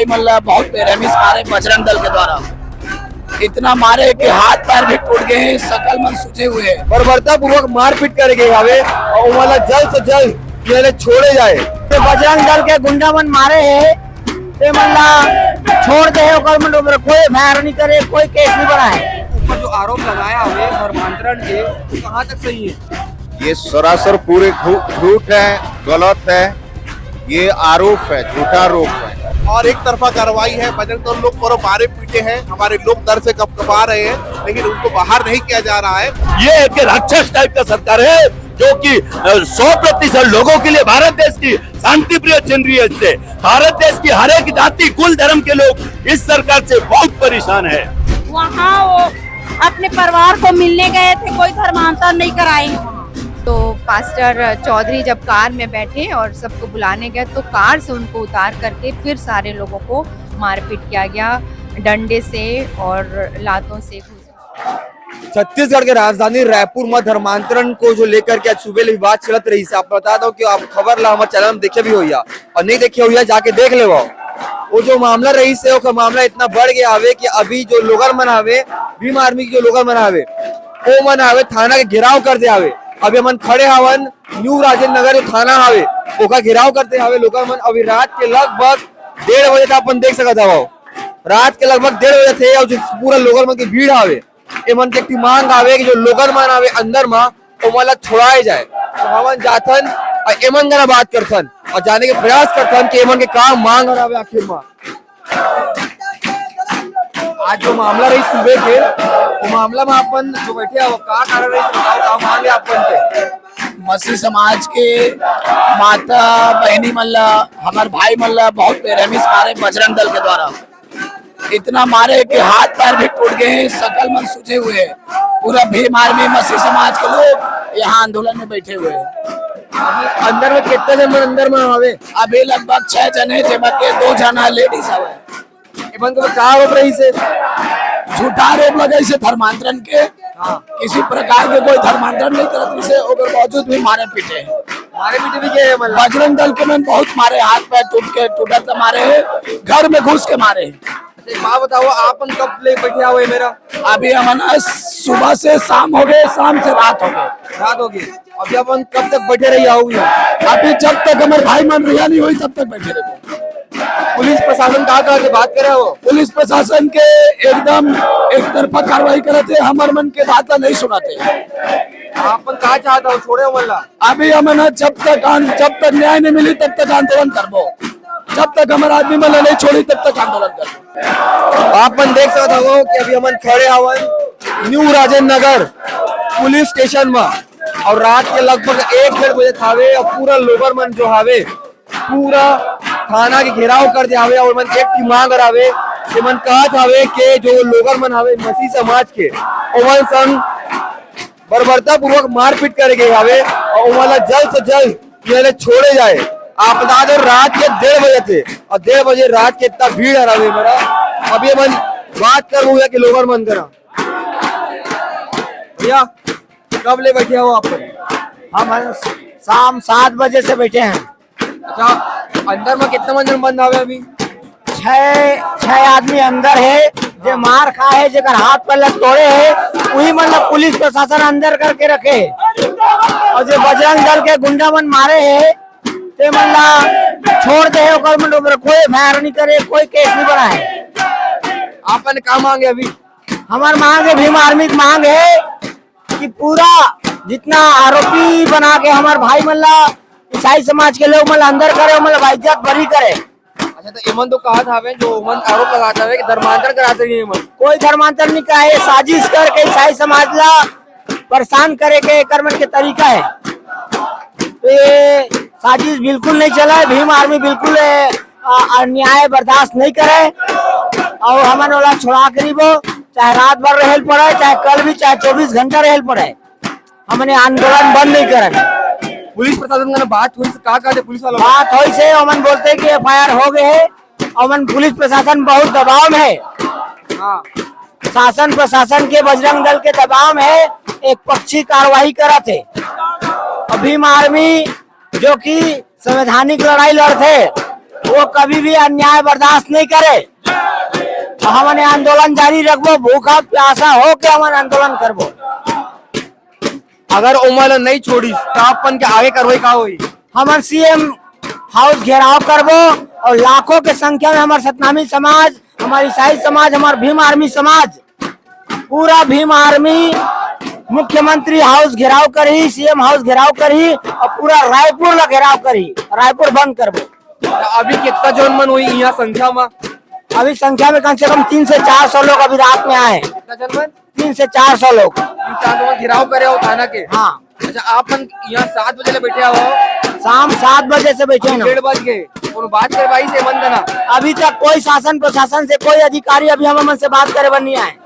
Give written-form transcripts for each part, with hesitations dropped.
भाई मतलब बहुत बेरहमी से मारे बजरंग दल के द्वारा। इतना मारे कि हाथ पैर भी टूट गए हैं, सकल मन सूजे हुए हैं। बर्बरता पूर्वक मारपीट कर गए हवे और वाला जल्द से जल्द ये छोड़े जाए। तो बजरंग दल के गुंडा मन मारे है ते मतलब छोड़ दे ऊपर कोई फायर नहीं करे, कोई केस नहीं बनाए। ऊपर जो आरोप लगाया हुए धर्मांतरण के तो कहाँ तक सही है? ये सरासर पूरे झूठ है, गलत है, ये आरोप है, झूठा आरोप है और एक तरफा कार्रवाई है। बजरंग दल लोग पर मारे पीटे हैं, हमारे लोग दर से कपकपा रहे हैं, लेकिन उनको बाहर नहीं किया जा रहा है। ये एक राक्षस टाइप का सरकार है जो कि 100% लोगों के लिए भारत देश की शांति प्रिय चुन रही है। इससे भारत देश की हर एक जाति कुल धर्म के लोग इस सरकार से बहुत परेशान है। वहाँ वो अपने परिवार को मिलने गए थे, कोई धर्मांतर नहीं कराए। तो पास्टर चौधरी जब कार में बैठे और सबको बुलाने गए तो कार से उनको उतार करके फिर सारे लोगों को मारपीट किया गया, डंडे से और लातों से। छत्तीसगढ़ के राजधानी रायपुर में धर्मांतरण को जो लेकर के आज सुबह विवाद चलत रही है। आप बता दो कि आप खबर ला हमारे चैनल में देखे भी होइया और नहीं देखे होइया जाके देख ले। वो जो मामला रही से वो मामला इतना बढ़ गया हवे कि अभी जो लोगन मन हवे, भीम आर्मी के जो लोगन मन हवे वो मन हवे थाना के घेराव कर दे हवे। अभी मन खड़े हवन न्यू राजेंद्र नगर जो थाना हवे ओका घेराव करते हवे लोगन मन। अभी रात के लगभग 1:30 बजे तक अपन देख सकत हवो, रात के लगभग 1:30 बजे थे और जो पूरा लोगन मन की भीड़ हवे ए मन के मांग आवे कि जो लोगन मन आवे अंदर मा ओ मला छोड़ाए जाए। तो हमन जाथन और एमन गना बात करथन और जाने के प्रयास करथन कि एमन के काम मांग आवे आखिर में। आज जो मामला रही सुबह के वो मामला में अपन जो बैठे हो का कारण रही बताओ का मांगे अपन के? मसीह समाज के माता बहनी मल्ला हमारे भाई मल्ला बहुत बेरहमी से मारे बजरंग दल के द्वारा। इतना मारे कि हाथ पैर भी टूट गए हैं, सकल मन सूजे हुए हैं। पूरा भीम आर्मी मसीह समाज के लोग यहाँ आंदोलन में बैठे हुए हैं। अंदर में कितने जन अंदर में हवे? अभी लगभग 6 जने जिनमें के 2 जना लेडीज हवे। एमन को का आरोप रही से? झूठा आरोप लगे से धर्मांतरण के। किसी प्रकार के कोई धर्मांतरण नहीं करते से ओकर बावजूद भी मारे पीटे हैं। मारे पीटे भी के बजरंग दल के मन बहुत मारे, हाथ पैर टूटत मारे हैं, घर में घुस के मारे हैं। माँ बताओ आपन कब ले बैठे हुए? मेरा अभी हम सुबह से शाम हो गए, शाम से रात हो गए। रात होगी। अभी अपन कब तक बैठे रही आओगे? अभी जब तक हमारे भाई मन रिहा नहीं हुई तब तक बैठे रहे। पुलिस प्रशासन कहा के बात करे हो? पुलिस प्रशासन के एकदम एक तरफा कार्रवाई करते, हमारे मन के बात नहीं सुनाते। आपन कहा चाहता हो छोड़े हो मल्ला? अभी हम जब तक न्याय नहीं मिली तब तक आंदोलन करबो। जब तक हमारा आदमी मन नहीं छोड़ी तब तक आंदोलन करबो। आपन देख सकते हो कि अभी हमन खड़े हवन new Rajendra Nagar police station में और रात के लगभग 1-1:30 बजे थावे और पूरा लोगन मन जो हावे पूरा थाना के घेराव कर दे हावे और मन एक की मांग करावे कि मन कहा थावे कि जो लोगन मन हावे मसीह समाज के ओमन संग बर्बरता पूर्वक मारपीट कर गए हावे और ओमला जल्द से जल्द ये छोड़े जाए। आप बता दो रात के 1:30 बजे थे और 1:30 बजे रात के इतना भीड़ आ रहा है मेरा। अभी मन बात कर रहा कि लोगन मन करा भैया कब ले बैठे हो आप? हम शाम 7 बजे से बैठे हैं। अच्छा अंदर में कितना मंदिर बंद हुए? अभी 6 आदमी अंदर है जो मार खा है, जेकर हाथ पैर तोड़े है वही मतलब पुलिस प्रशासन अंदर करके रखे और जो बजरंग दल के गुंडा मन मारे है ते मतलब छोड़ दे ऊपर कोई फायर नहीं करे, कोई केस नहीं बनाए। आपने क्या मांगे? अभी हमारी मांग है, भीम आर्मी की मांग है कि पूरा जितना आरोपी बना के हमारे भाई मल्ला ईसाई समाज के लोग मतलब अंदर करे, मतलब इज्जत बरी करे। अच्छा तो एमन तो कहा था जो एमन आरोप लगाता है कि धर्मांतर कराते नहीं एमन? कोई धर्मांतर नहीं कहा है, साजिश करके ईसाई समाज ला परेशान करे के कर्मन के तरीका है। तो ये साजिश बिल्कुल नहीं चला है। भीम आर्मी बिल्कुल अन्याय बर्दाश्त नहीं करे और हमारे वाला छोड़ा करीबो चाहे रात भर रहल पड़े, चाहे कल भी, चाहे 24 घंटा रहल पड़े, हमने आंदोलन बंद नहीं करे। पुलिस प्रशासन का बात हुई का कहते पुलिस वालों? बात हुई से अमन बोलते हैं कि FIR हो गए है। अमन पुलिस प्रशासन बहुत दबाव में है। हाँ शासन प्रशासन के बजरंग दल के दबाव में है, एक पक्षी कार्रवाई करा थे। भीम आर्मी जो कि संवैधानिक लड़ाई लड़ते वो कभी भी अन्याय बर्दाश्त नहीं करे। तो हमने आंदोलन जारी रखबो, भूखा प्यासा हो के हमन आंदोलन करबो। अगर उमल नहीं छोड़ी तो अपन के आगे कार्रवाई का हुई? हमन सीएम हाउस घेराव करबो और लाखों के संख्या में हमारे सतनामी समाज, हमारी ईसाई समाज, हमारे भीम आर्मी समाज, पूरा भीम आर्मी मुख्यमंत्री हाउस घेराव करी, सीएम हाउस घेराव करी और पूरा रायपुर ला घेराव करी, रायपुर बंद करबो। अभी कितना जोन मन हुई यहाँ संख्या में? अभी संख्या में कम से कम 300 से 400 लोग अभी रात में आए। कितना जोन मन? 300 से 400 लोग। 400 घिराव करे हो थाना के? हाँ। अच्छा, आप यहाँ 7 बजे ले बैठे हो? शाम 7 बजे से बैठे ना। 1:30 बज गए। कोनो बात करे भाई से मन देना? अभी तक कोई शासन प्रशासन से कोई अधिकारी अभी हम से बात करे बन नहीं आए।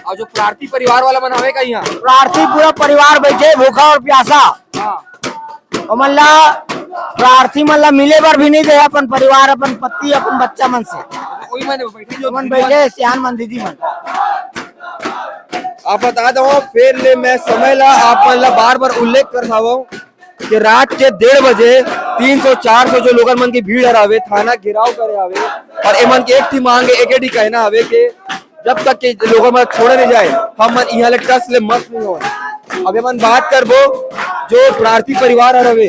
और जो प्रार्थी परिवार वाला मनावे का यहाँ? प्रार्थी पूरा परिवार बैठे भूखा और प्यासा। और मल्ला प्रार्थी मल्ला मिले बार भी नहीं दे अपन परिवार, अपन पति, अपन बच्चा मन से। कोई मन बैठे जो मन बैठे सियान मन दीदी मन। आप बता दो फिर ले मैं समय ला आप मतलब बार बार उल्लेख कर रहा कि रात के 1:30 बजे 300-400 जो लोगन मन की भीड़ हरावे, थाना घेराव करे आवे और एमन के एक थी मांगे एक ही कहना आवे कि जब तक के लोगों में छोड़े नहीं जाए हम यहाँ ले टस ले मत नहीं हो। अब एमन बात करबो जो प्रार्थी परिवार हरावे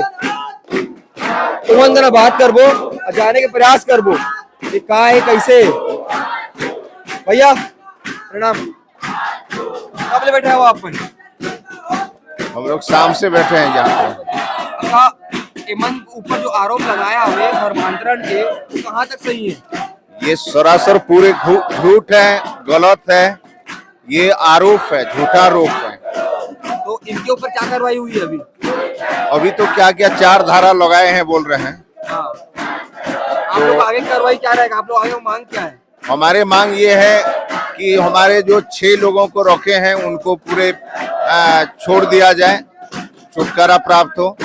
उमन जना बात करबो और जाने के प्रयास करबो कि का है कैसे। भैया प्रणाम, कब ले बैठे हो आप? हम लोग शाम से बैठे हैं यहाँ पे। एमन ऊपर जो आरोप लगाया हुए धर्मांतरण के, कहाँ तक सही है? ये सरासर पूरे झूठ है, गलत है। ये आरोप है, झूठा आरोप है। तो इनके ऊपर क्या कार्रवाई हुई है अभी? अभी तो क्या क्या 4 धारा लगाए हैं बोल रहे हैं। हाँ। आप लोग आगे कार्रवाई क्या रहेगा? आप लोग आगे मांग क्या है? हमारे मांग ये है कि हमारे जो 6 लोगों को रोके हैं उनको पूरे छोड़ दिया जाए, छुटकारा प्राप्त हो,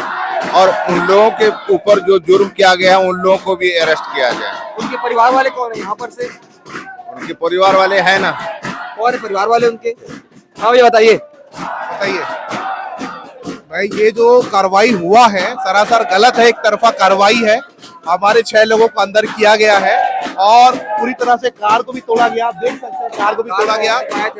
और उन लोगों के ऊपर जो जुर्म किया गया है उन लोगों को भी अरेस्ट किया जाए। उनके परिवार वाले कौन है यहाँ पर से? उनके परिवार वाले हैं ना। कौन है परिवार वाले उनके? हाँ भैया बताइए। भाई ये जो कार्रवाई हुआ है सरासर गलत है, एक तरफा कार्रवाई है। हमारे 6 लोगों को अंदर किया गया है और पूरी तरह से कार को भी तोड़ा गया, आप देख सकते हैं कार को भी तोड़ा गया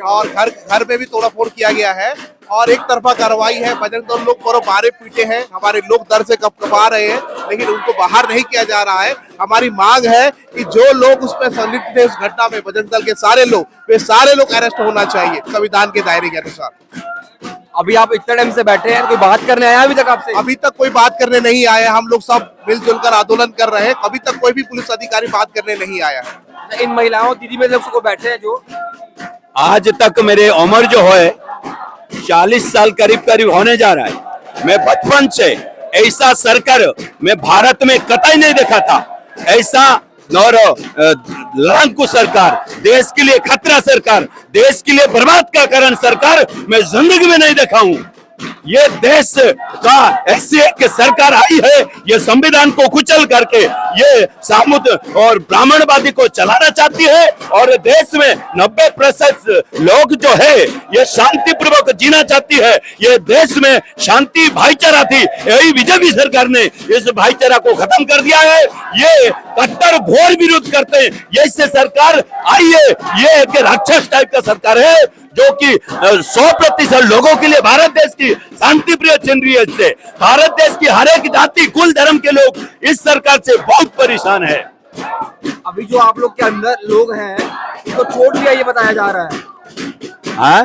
और घर में भी तोड़ाफोड़ किया गया है और एक तरफा कार्रवाई है। बजरंग दल लोग पर मारे पीटे हैं, हमारे लोग दर से कपकपा रहे हैं, लेकिन उनको बाहर नहीं किया जा रहा है। हमारी मांग है कि जो लोग उसमें संलिप्त थे उस घटना में, बजरंग दल के सारे लोग, वे सारे लोग अरेस्ट होना चाहिए संविधान के दायरे के अनुसार। अभी आप इतने टाइम से बैठे हैं, कोई बात करने आया अभी तक आपसे? अभी तक कोई बात करने नहीं आया। हम लोग सब मिलजुल कर आंदोलन कर रहे हैं, कभी तक कोई भी पुलिस अधिकारी बात करने नहीं आया है। इन महिलाओं दीदी में लोग बैठे हैं जो आज तक मेरे उम्र जो है 40 साल करीब होने जा रहा है। मैं बचपन से ऐसा सरकार मैं भारत में कतई नहीं देखा था। ऐसा और लड़ाकू सरकार, देश के लिए खतरा सरकार, देश के लिए बर्बाद का कारण सरकार मैं जिंदगी में नहीं देखा हूँ। ये देश का ऐसी एक सरकार आई है, ये संविधान को कुचल करके ये सामुद और ब्राह्मणवादी को चलाना चाहती है और देश में 90% लोग जो है ये शांतिपूर्वक जीना चाहती है। ये देश में शांति भाईचारा थी, यही बीजेपी सरकार ने इस भाईचारा को खत्म कर दिया है। ये कट्टर घोर विरोध करते हैं, ये इससे सरकार आई है, ये एक राक्षस टाइप का सरकार है जो कि 100% लोगों के लिए भारत देश की शांति प्रिय चुन रही है। इससे भारत देश की हर एक जाति कुल धर्म के लोग इस सरकार से बहुत परेशान है। अभी जो आप लोग के अंदर लोग हैं उनको चोट भी है ये बताया जा रहा है। हाँ?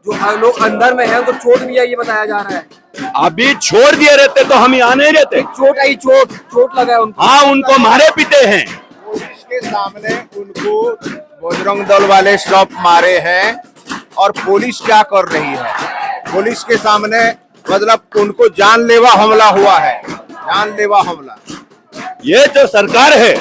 जो लोग अंदर में हैं उनको चोट भी है ये बताया जा रहा है। अभी छोड़ दिए रहते तो हम यहाँ नहीं रहते। चोट आई, चोट लगा है उनको। हाँ, उनको मारे पीटे हैं। उसके सामने उनको बजरंग दल वाले सब मारे हैं और पुलिस क्या कर रही है? पुलिस के सामने मतलब उनको जानलेवा हमला हुआ है, जानलेवा हमला। ये जो सरकार है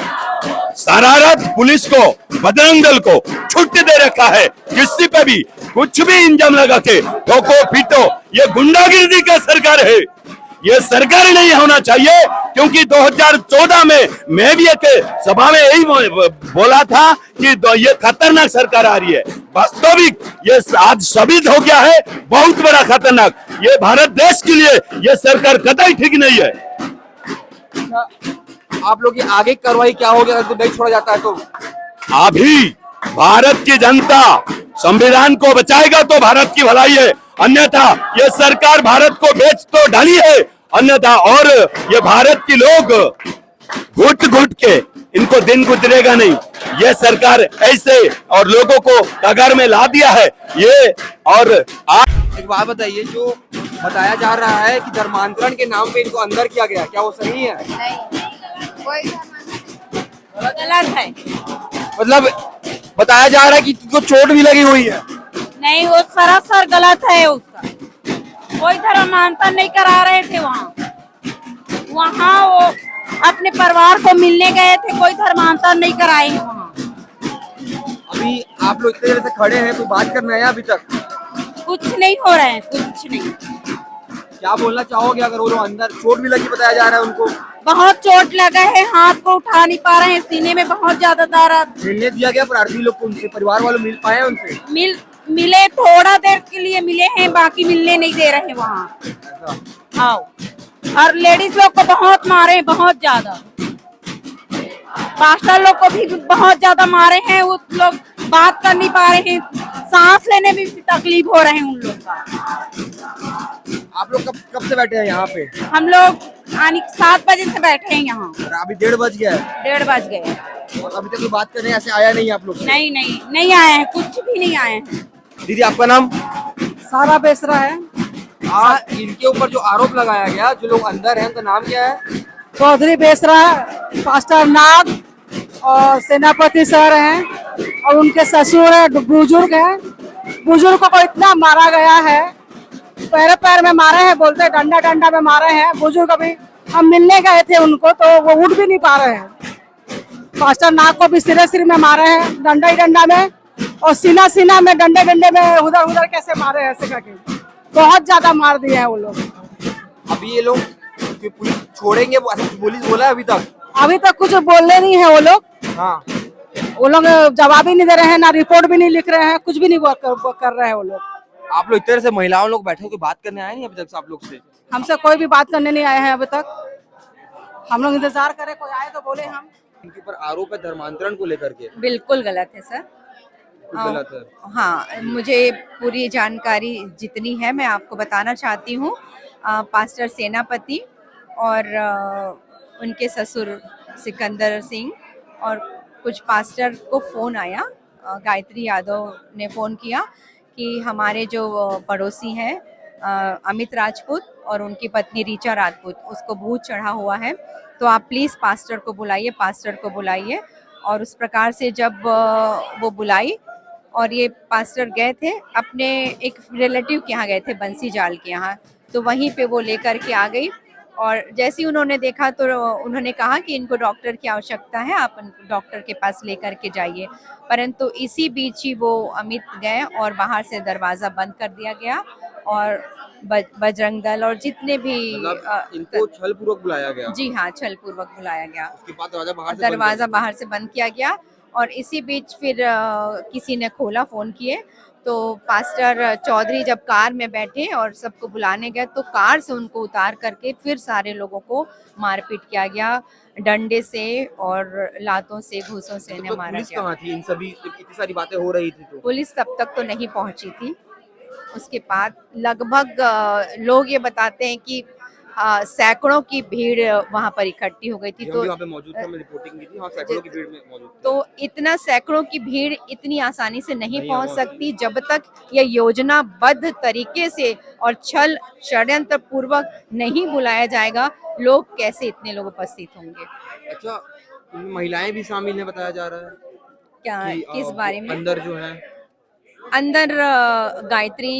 शरारत पुलिस को, बजरंग दल को छुट्टी दे रखा है। किसी पे भी कुछ भी इंजाम लगा के ठोको पीटो, ये गुंडागिरी का सरकार है। ये सरकार नहीं होना चाहिए, क्योंकि 2014 में मैं भी एक सभा में यही बोला था कि ये खतरनाक सरकार आ रही है। वास्तविक ये आज साबित हो गया है, बहुत बड़ा खतरनाक। ये भारत देश के लिए ये सरकार कतई ठीक नहीं है। आप लोग की आगे कार्रवाई क्या होगी अगर तो नहीं छोड़ा जाता है तो? अभी भारत की जनता संविधान को बचाएगा तो भारत की भलाई है, अन्यथा ये सरकार भारत को बेच तो डाली है, अन्यथा और ये भारत के लोग घुट घुट के इनको दिन गुजरेगा नहीं। ये सरकार ऐसे और लोगों को कगार में ला दिया है ये। और एक बात बताइए, जो बताया जा रहा है कि धर्मांतरण के नाम पे इनको अंदर किया गया, क्या वो सही है? गलत है। मतलब बताया जा रहा है कि इनको चोट भी लगी हुई है। नहीं, वो सरासर गलत है उसका। कोई धर्मांतरण नहीं करा रहे थे वहाँ वो अपने परिवार को मिलने गए थे, कोई धर्मांतरण नहीं कराए हैं वहाँ। अभी आप लोग इतने देर से खड़े हैं, कोई बात करना है अभी तक? कुछ नहीं हो रहा है, कुछ नहीं। क्या बोलना चाहोगे अगर वो लोग अंदर, चोट भी लगी बताया जा रहा है उनको? बहुत चोट लगा है, हाथ को उठा नहीं पा रहे हैं, सीने में बहुत ज्यादा दर्द। मिलने दिया गया प्रार्थी लोग को, उनसे परिवार वालों मिल पाए हैं उनसे? मिले, थोड़ा देर के लिए मिले हैं, बाकी मिलने नहीं दे रहे वहाँ। आओ, और लेडीज लोग को बहुत मारे, बहुत ज्यादा। पास्टर लोग को भी बहुत ज्यादा मारे हैं, वो लोग बात कर नहीं पा रहे हैं, सांस लेने में भी तकलीफ हो रहे हैं उन लोग का। आप लोग कब से बैठे हैं यहाँ पे? हम लोग 7 बजे से बैठे हैं यहाँ। अभी 1:30 बज गया है। 1:30 बज गए और अभी तक कोई बात करने ऐसे आया नहीं आप लोग? नहीं आए हैं, कुछ भी नहीं आए हैं। दीदी आपका नाम? सारा बेसरा है। इनके ऊपर जो आरोप लगाया गया, जो लोग अंदर हैं, उनका नाम क्या है? चौधरी बेसरा, पास्टर नाग और सेनापति सर हैं और उनके ससुर है, बुजुर्ग हैं। बुजुर्ग को इतना मारा गया है, पैर में मारे हैं, बोलते डंडा में मारे हैं। बुजुर्ग अभी हम मिलने गए थे उनको तो वो उठ भी नहीं पा रहे हैं। पास्टर नाग को भी सिर में मारे हैं, डंडा में, और सीना में डंडे में उधर कैसे मारे हैं ऐसे करके, बहुत ज्यादा मार दिए हैं वो लोग। अभी ये लोग पुलिस छोड़ेंगे, पुलिस बोला है अभी तक कुछ बोलने नहीं है वो लोग। हाँ, वो लोग जवाब ही नहीं दे रहे हैं, ना रिपोर्ट भी नहीं लिख रहे हैं, कुछ भी नहीं कर रहे हैं वो लोग। आप लोग इतने से महिलाओं लोग बैठे हो, बात करने आए नहीं अभी तक से आप लोग से? हमसे कोई भी बात करने नहीं आए हैं अभी तक। हम लोग इंतजार करें कोई आए तो बोले हम। इनके ऊपर आरोप है धर्मांतरण को लेकर के। बिल्कुल गलत है सर। गलत है। हाँ, मुझे पूरी जानकारी जितनी है मैं आपको बताना चाहती हूँ। पास्टर सेनापति और उनके ससुर सिकंदर सिंह और कुछ पास्टर को फ़ोन आया, गायत्री यादव ने फ़ोन किया कि हमारे जो पड़ोसी हैं अमित राजपूत और उनकी पत्नी रीचा राजपूत, उसको भूत चढ़ा हुआ है, तो आप प्लीज़ पास्टर को बुलाइए। और उस प्रकार से जब वो बुलाई और ये पास्टर गए थे अपने एक रिलेटिव के यहाँ, गए थे बंसी जाल के यहाँ, तो वहीं पे वो लेकर के आ गई। और जैसे ही उन्होंने देखा तो उन्होंने कहा कि इनको डॉक्टर की आवश्यकता है, आप डॉक्टर के पास लेकर के जाइए। परंतु इसी बीच ही वो अमित गए और बाहर से दरवाज़ा बंद कर दिया गया और बजरंग दल और जितने भी इनको छलपूर्वक बुलाया गया। जी हाँ, छलपूर्वक बुलाया गया। उसके बाद दरवाज़ा बाहर से बंद किया गया और इसी बीच फिर किसी ने खोला, फ़ोन किए तो पास्टर चौधरी जब कार में बैठे और सबको बुलाने गए तो कार से उनको उतार करके फिर सारे लोगों को मारपीट किया गया, डंडे से और लातों से, घूसों से इन्हें मारा पुलिस गया। कहाँ थी? इन सभी इतनी सारी बातें हो रही थी तो पुलिस तब तक तो नहीं पहुंची थी। उसके बाद लगभग लोग ये बताते हैं कि सैकड़ों की भीड़ वहां पर इकट्ठी हो गई थी। तो वहाँ पे मौजूद था, मैं रिपोर्टिंग की थी। हाँ, सैकड़ों की भीड़ में मौजूद था। तो इतना सैकड़ों की भीड़ इतनी आसानी से नहीं पहुंच सकती जब तक यह योजनाबद्ध तरीके से और छल षड्यंत्र पूर्वक नहीं बुलाया जाएगा, लोग कैसे इतने लोग उपस्थित होंगे। अच्छा, इनमें महिलाएं भी शामिल हैं बताया जा रहा है? क्या, किस बारे में? अंदर जो है, अंदर गायत्री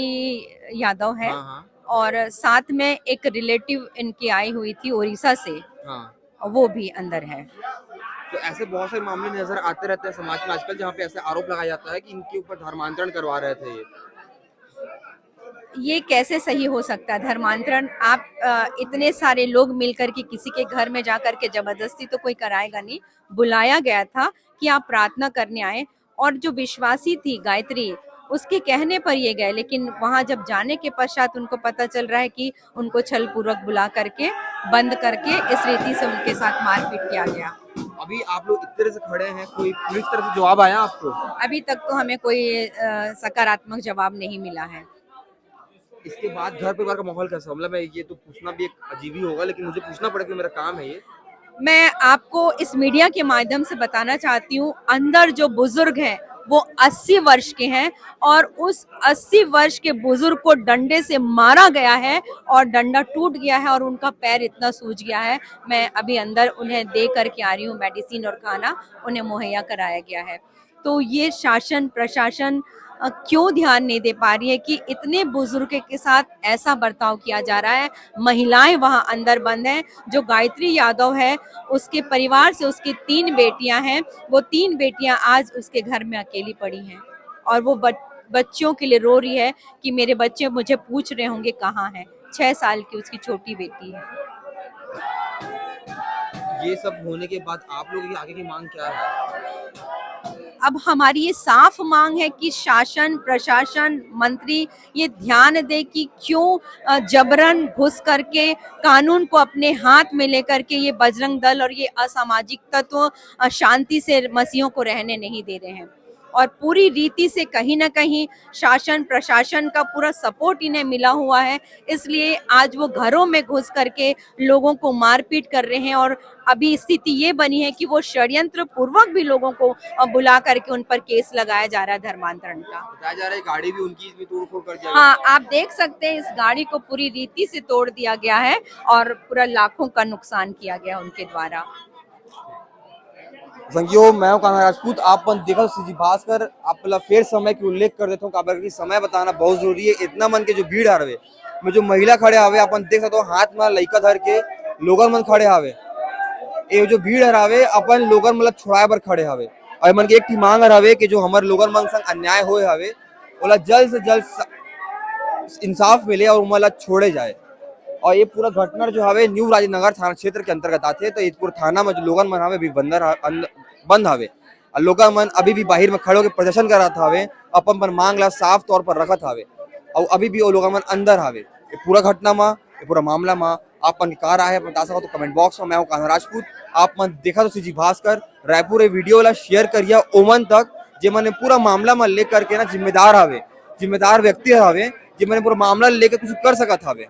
यादव है। हाँ। और साथ में एक रिलेटिव इनकी आई हुई थी उड़ीसा से, हाँ, वो भी अंदर है। तो ऐसे बहुत सारे मामले नजर आते रहते हैं समाज में आजकल, जहाँ पे ऐसे आरोप लगाया जाता है कि इनके ऊपर धर्मांतरण करवा रहे थे। ये कैसे सही हो सकता है धर्मांतरण? आप इतने सारे लोग मिलकर के किसी के घर में जाकर के जबरदस्ती तो कोई कराएगा नहीं। बुलाया गया था कि आप प्रार्थना करने आए और जो विश्वासी थी गायत्री, उसके कहने पर ये गए, लेकिन वहां जब जाने के पश्चात उनको पता चल रहा है कि उनको छल पूर्वक बुला करके बंद करके इस रीति से उनके साथ मारपीट किया गया। अभी आप लोग इस तरह से खड़े हैं, कोई पुलिस तरफ से जवाब आया आपको? अभी तक तो हमें कोई सकारात्मक जवाब नहीं मिला है। इसके बाद घर परिवार का माहौल कैसा? मतलब मैं ये तो पूछना भी एक अजीब ही होगा, लेकिन मुझे पूछना पड़ेगा क्योंकि मेरा काम है ये। मैं आपको इस मीडिया के माध्यम से बताना चाहती हूँ, अंदर जो बुजुर्ग हैं वो 80 वर्ष के हैं और उस 80 वर्ष के बुजुर्ग को डंडे से मारा गया है और डंडा टूट गया है और उनका पैर इतना सूज गया है। मैं अभी अंदर उन्हें दे करके आ रही हूँ, मेडिसिन और खाना उन्हें मुहैया कराया गया है। तो ये शासन प्रशासन क्यों ध्यान नहीं दे पा रही है कि इतने बुजुर्ग के साथ ऐसा बर्ताव किया जा रहा है। महिलाएं वहां अंदर बंद हैं। जो गायत्री यादव है उसके परिवार से उसकी 3 बेटियां हैं, वो 3 बेटियां आज उसके घर में अकेली पड़ी हैं और वो बच्चों के लिए रो रही है कि मेरे बच्चे मुझे पूछ रहे होंगे कहाँ हैं। 6 साल की उसकी छोटी बेटी है। ये सब होने के बाद आप लोगों की आगे की मांग क्या है? अब हमारी ये साफ मांग है कि शासन प्रशासन मंत्री ये ध्यान दे कि क्यों जबरन घुस करके कानून को अपने हाथ में लेकर के ये बजरंग दल और ये असामाजिक तत्व शांति से मसीहों को रहने नहीं दे रहे हैं। और पूरी रीति से कहीं ना कहीं शासन प्रशासन का पूरा सपोर्ट इन्हें मिला हुआ है, इसलिए आज वो घरों में घुस करके लोगों को मारपीट कर रहे हैं। और अभी स्थिति ये बनी है कि वो षड्यंत्र पूर्वक भी लोगों को बुला करके उन पर केस लगाया जा रहा है धर्मांतरण का। बताया जा रहा है गाड़ी भी उनकी इसमें तोड़फोड़ कर दिया। हाँ, आप देख सकते हैं इस गाड़ी को पूरी रीति से तोड़ दिया गया है और पूरा लाखों का नुकसान किया गया उनके द्वारा। संगियो, मैं हूं कान्हा राजपूत। आप देखा सीजी भास्कर। आप फिर समय की उल्लेख कर देता हूँ कि समय बताना बहुत जरूरी है। इतना मन के जो भीड़ हावे में जो महिला खड़े हावे अपन देख सकते हो, हाथ में लइका धर के लोगन मन खड़े हावे। ये जो भीड़ हरावे अपन लोगन मतलब छुड़ाए बर खड़े हावे और मन के एक ही मांग हरावे कि जो हमारे लोगन मन संग अन्याय होए हावे ओला जल्द से जल्द इंसाफ मिले और उमला छोड़े जाए। और ये पूरा घटना जो हवे न्यू राजनगर थाना क्षेत्र के अंतर्गत आते। तो इस पूरे थाना में जो लोगन मन हवे भी बंद हवे और लोगन मन अभी भी बाहर में खड़े होकर प्रदर्शन करत हवे, अपन मांग ला साफ तौर पर रखत हवे और अभी भी वो लोगन मन अंदर हवे। ये पूरा घटना में, ये पूरा मामला में आप मन कार आए बता सको तो कमेंट बॉक्स में। मैं हूं कान्हा राजपूत। आप मन देखा तो सीजी भास्कर रायपुर ये वीडियो ला शेयर करिए ओमन तक जे मैंने पूरा मामला में लेकर के ना जिम्मेदार व्यक्ति हवे जे मैंने पूरा मामला लेकर कुछ कर सकत हवे।